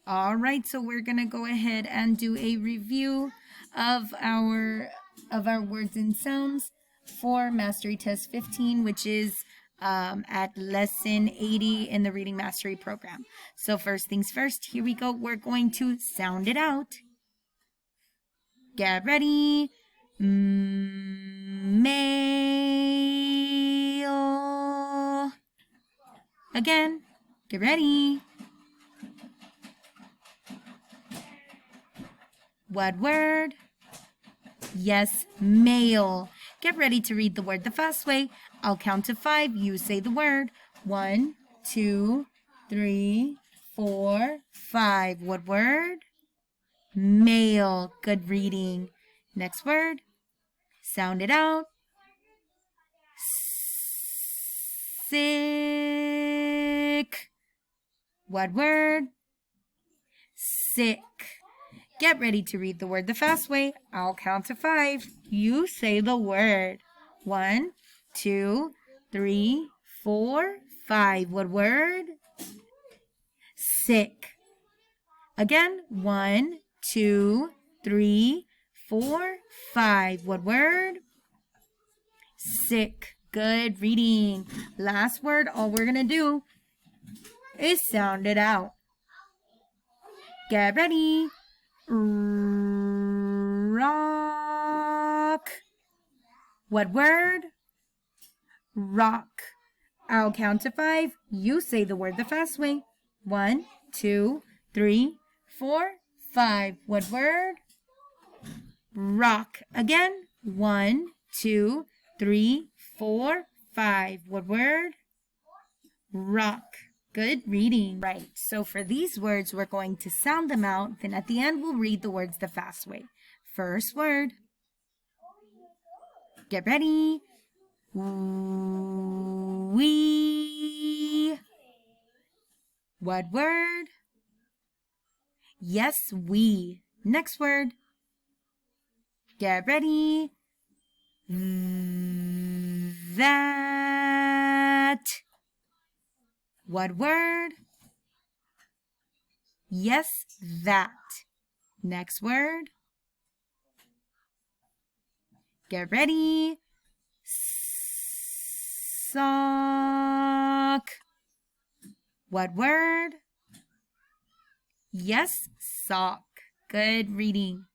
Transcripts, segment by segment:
All right, so we're going to go ahead and do a review of our words and sounds for Mastery Test 15, which is at lesson 80 in the Reading Mastery program. So first things first, here we go. We're going to sound it out. Get ready. Mail. Again, get ready. What word? Yes, mail. Get ready to read the word the fast way. I'll count to 5. You say the word. 1, 2, 3, 4, 5. What word? Mail. Good reading. Next word. Sound it out. Sick. What word? Sick. Get ready to read the word the fast way. I'll count to 5. You say the word. 1, 2, 3, 4, 5. What word? Sick. Again. 1, 2, 3, 4, 5. What word? Sick. Good reading. Last word. All we're going to do is sound it out. Get ready. Rock. What word? Rock. I'll count to 5. You say the word the fast way. 1, 2, 3, 4, 5. What word? Rock. Again. 1, 2, 3, 4, 5. What word? Rock. Good reading. Right, so for these words, we're going to sound them out. Then at the end, we'll read the words the fast way. First word. Get ready. We. What word? Yes, we. Next word. Get ready. That. What word? Yes, that. Next word. Get ready. Sock. What word? Yes, sock. Good reading.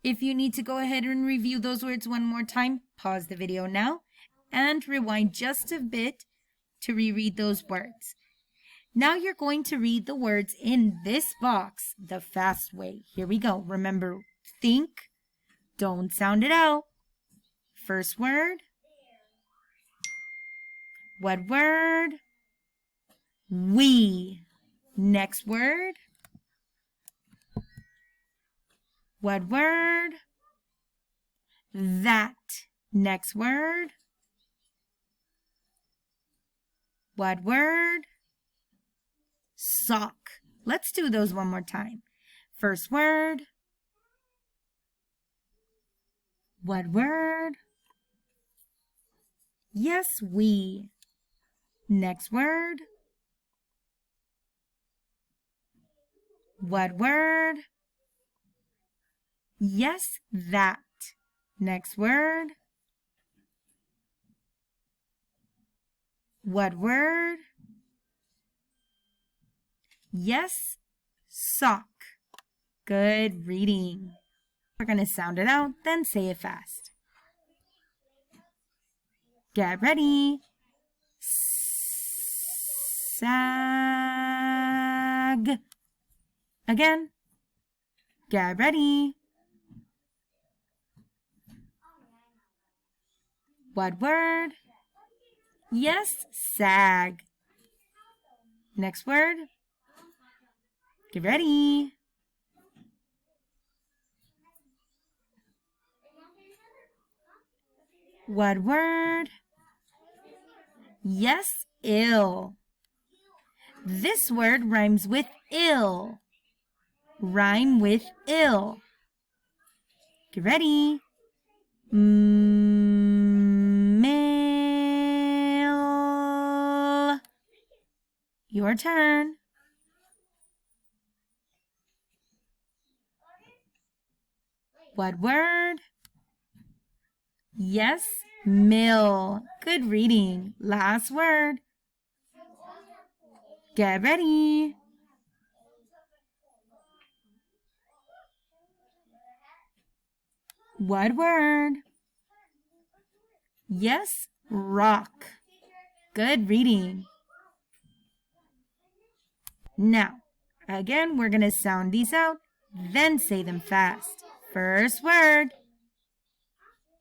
If you need to go ahead and review those words one more time, pause the video now and rewind just a bit to reread those words. Now you're going to read the words in this box the fast way. Here we go. Remember, think, don't sound it out. First word. What word? We. Next word. What word? That. Next word. What word? Sock. Let's do those one more time. First word. What word? Yes, we. Next word. What word? Yes, that. Next word. What word? Yes, sock. Good reading. We're going to sound it out, then say it fast. Get ready. Sag. Again. Get ready. What word? Yes, sag. Next word. Get ready. What word? Yes, ill. This word rhymes with ill. Rhyme with ill. Get ready. Mail. Your turn. What word? Yes, mill. Good reading. Last word. Get ready. What word? Yes, rock. Good reading. Now, again, we're going to sound these out, then say them fast. First word.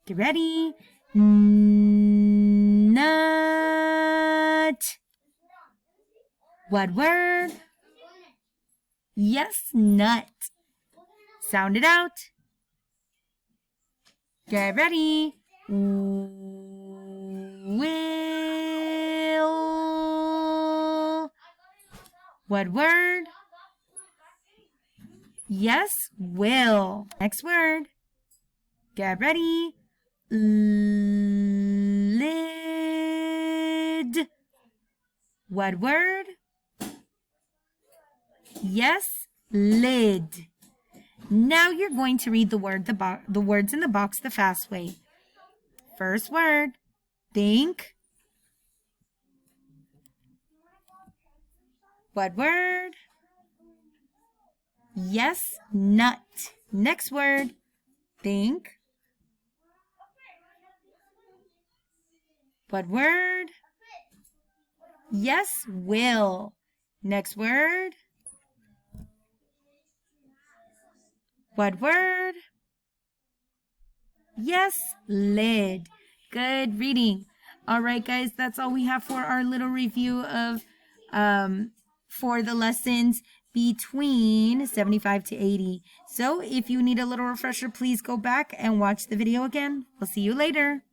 Get ready. Nut. What word? Yes, nut. Sound it out. Get ready. Will. What word? Yes, will. Next word. Get ready. Lid. What word? Yes, lid. Now you're going to read the words in the box the fast way. First word, think. What word? Yes, nut. Next word, think. What word? Yes, will. Next word. What word? Yes, lid. Good reading. All right, guys, that's all we have for our little review of for the lessons between 75 to 80. So if you need a little refresher, please go back and watch the video again. We'll see you later.